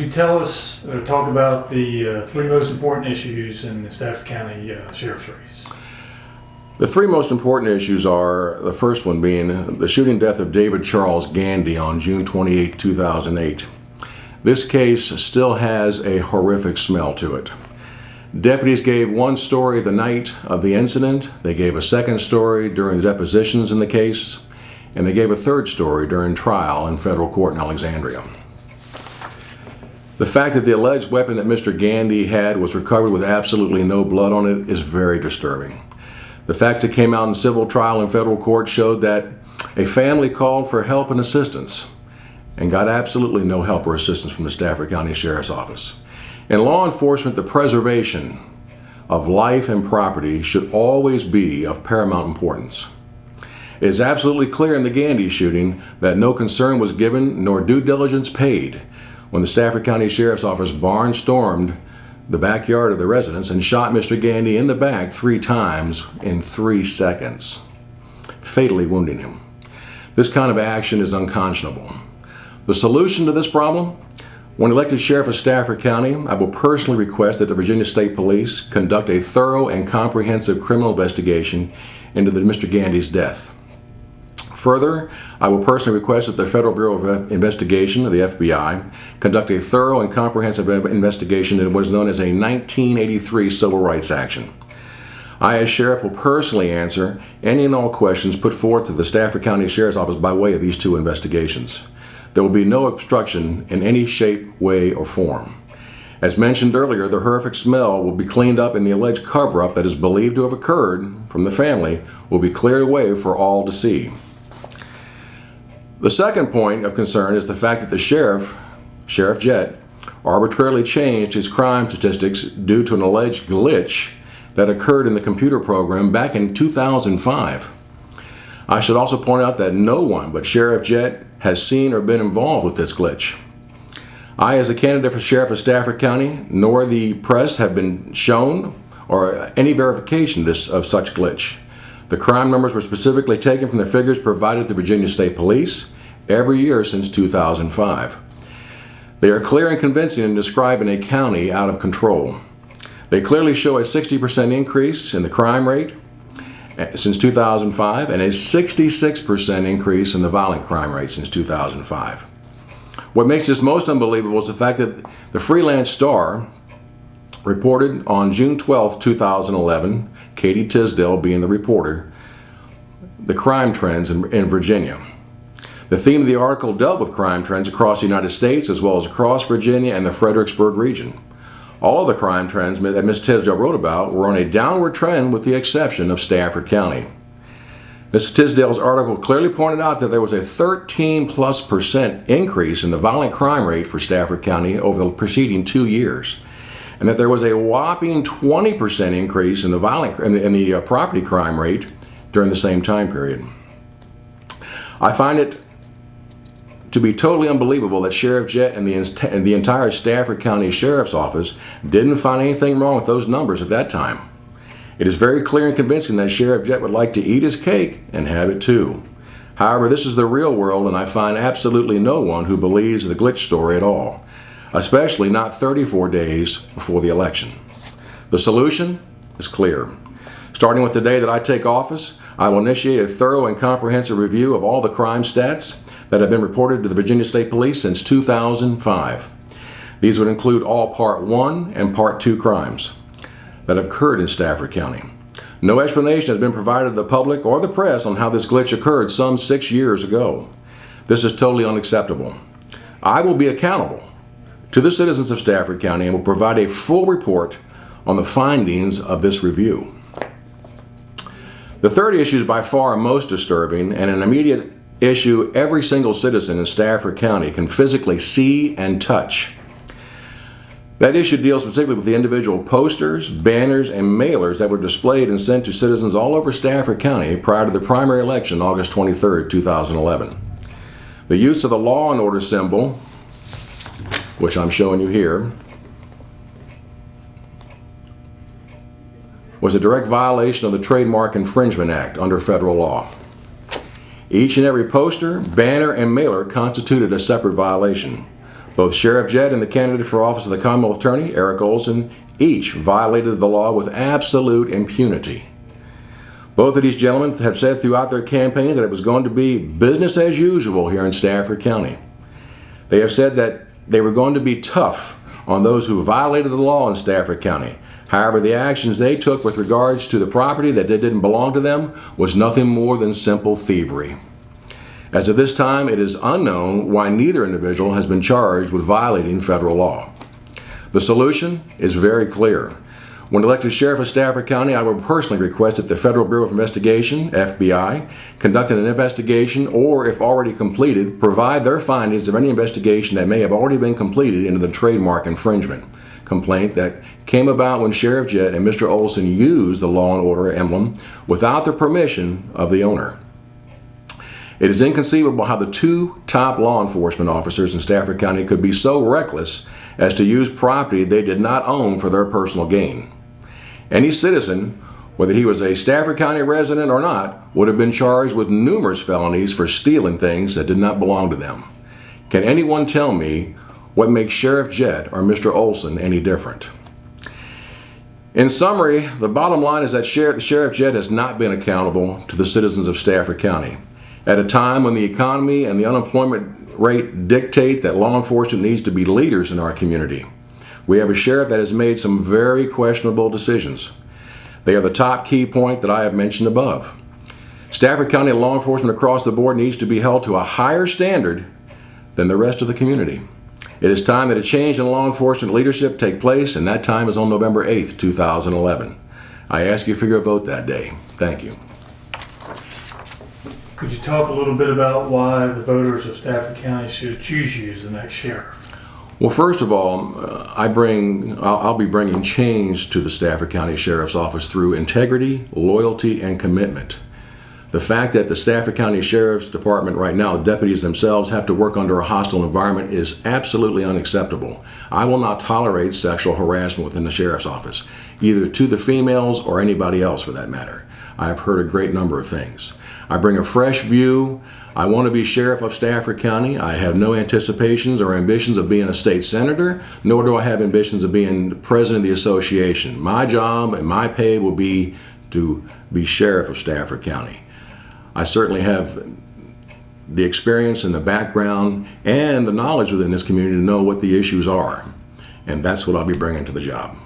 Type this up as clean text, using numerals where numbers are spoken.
Could you tell us, or talk about the three most important issues in the Stafford County Sheriff's race? The three most important issues are, the first one being the shooting death of David Charles Gandy on June 28, 2008. This case still has a horrific smell to it. Deputies gave one story the night of the incident, they gave a second story during the depositions in the case, and they gave a third story during trial in federal court in Alexandria. The fact that the alleged weapon that Mr. Gandy had was recovered with absolutely no blood on it is very disturbing. The facts that came out in civil trial in federal court showed that a family called for help and assistance and got absolutely no help or assistance from the Stafford County Sheriff's Office. In law enforcement, the preservation of life and property should always be of paramount importance. It is absolutely clear in the Gandy shooting that no concern was given nor due diligence paid when the Stafford County Sheriff's Office barnstormed the backyard of the residence and shot Mr. Gandy in the back 3 times in 3 seconds, fatally wounding him. This kind of action is unconscionable. The solution to this problem? When elected Sheriff of Stafford County, I will personally request that the Virginia State Police conduct a thorough and comprehensive criminal investigation into Mr. Gandy's death. Further, I will personally request that the Federal Bureau of Investigation, the FBI, conduct a thorough and comprehensive investigation into what is known as a 1983 civil rights action. I, as Sheriff, will personally answer any and all questions put forth to the Stafford County Sheriff's Office by way of these 2 investigations. There will be no obstruction in any shape, way, or form. As mentioned earlier, the horrific smell will be cleaned up and the alleged cover-up that is believed to have occurred from the family will be cleared away for all to see. The second point of concern is the fact that the Sheriff Jett, arbitrarily changed his crime statistics due to an alleged glitch that occurred in the computer program back in 2005. I should also point out that no one but Sheriff Jett has seen or been involved with this glitch. I, as a candidate for Sheriff of Stafford County, nor the press have been shown or any verification of such glitch. The crime numbers were specifically taken from the figures provided to the Virginia State Police every year since 2005. They are clear and convincing in describing a county out of control. They clearly show a 60% increase in the crime rate since 2005 and a 66% increase in the violent crime rate since 2005. What makes this most unbelievable is the fact that the Freelance Star reported on June 12, 2011, Katie Tisdale being the reporter, the crime trends in Virginia. The theme of the article dealt with crime trends across the United States as well as across Virginia and the Fredericksburg region. All of the crime trends that Ms. Tisdale wrote about were on a downward trend with the exception of Stafford County. Ms. Tisdale's article clearly pointed out that there was a 13+% increase in the violent crime rate for Stafford County over the preceding 2 years, and that there was a whopping 20% increase in the property crime rate during the same time period. I find it to be totally unbelievable that Sheriff Jett and the entire Stafford County Sheriff's Office didn't find anything wrong with those numbers at that time. It is very clear and convincing that Sheriff Jett would like to eat his cake and have it too. However, this is the real world, and I find absolutely no one who believes the glitch story at all, especially not 34 days before the election. The solution is clear. Starting with the day that I take office, I will initiate a thorough and comprehensive review of all the crime stats that have been reported to the Virginia State Police since 2005. These would include all Part 1 and Part 2 crimes that have occurred in Stafford County. No explanation has been provided to the public or the press on how this glitch occurred some 6 years ago. This is totally unacceptable. I will be accountable to the citizens of Stafford County and will provide a full report on the findings of this review. The third issue is by far most disturbing and an immediate issue every single citizen in Stafford County can physically see and touch. That issue deals specifically with the individual posters, banners, and mailers that were displayed and sent to citizens all over Stafford County prior to the primary election, August 23, 2011. The use of the law and order symbol, which I'm showing you here, was a direct violation of the Trademark Infringement Act under federal law. Each and every poster, banner, and mailer constituted a separate violation. Both Sheriff Jett and the candidate for office of the Commonwealth Attorney, Eric Olson, each violated the law with absolute impunity. Both of these gentlemen have said throughout their campaigns that it was going to be business as usual here in Stafford County. They have said that they were going to be tough on those who violated the law in Stafford County. However, the actions they took with regards to the property that didn't belong to them was nothing more than simple thievery. As of this time, it is unknown why neither individual has been charged with violating federal law. The solution is very clear. When elected Sheriff of Stafford County, I would personally request that the Federal Bureau of Investigation, FBI, conduct an investigation, or if already completed, provide their findings of any investigation that may have already been completed into the trademark infringement complaint that came about when Sheriff Jett and Mr. Olson used the Law and Order emblem without the permission of the owner. It is inconceivable how the two top law enforcement officers in Stafford County could be so reckless as to use property they did not own for their personal gain. Any citizen, whether he was a Stafford County resident or not, would have been charged with numerous felonies for stealing things that did not belong to them. Can anyone tell me what makes Sheriff Jett or Mr. Olson any different? In summary, the bottom line is that Sheriff Jett has not been accountable to the citizens of Stafford County. At a time when the economy and the unemployment rate dictate that law enforcement needs to be leaders in our community, we have a sheriff that has made some very questionable decisions. They are the top key point that I have mentioned above. Stafford County law enforcement across the board needs to be held to a higher standard than the rest of the community. It is time that a change in law enforcement leadership take place, and that time is on November 8th, 2011. I ask you for your vote that day. Thank you. Could you talk a little bit about why the voters of Stafford County should choose you as the next sheriff? Well, first of all, I'll be bringing change to the Stafford County Sheriff's Office through integrity, loyalty, and commitment. The fact that the Stafford County Sheriff's Department right now, the deputies themselves, have to work under a hostile environment is absolutely unacceptable. I will not tolerate sexual harassment within the Sheriff's Office, either to the females or anybody else for that matter. I have heard a great number of things. I bring a fresh view. I want to be Sheriff of Stafford County. I have no anticipations or ambitions of being a state senator, nor do I have ambitions of being president of the association. My job and my pay will be to be Sheriff of Stafford County. I certainly have the experience and the background and the knowledge within this community to know what the issues are, and that's what I'll be bringing to the job.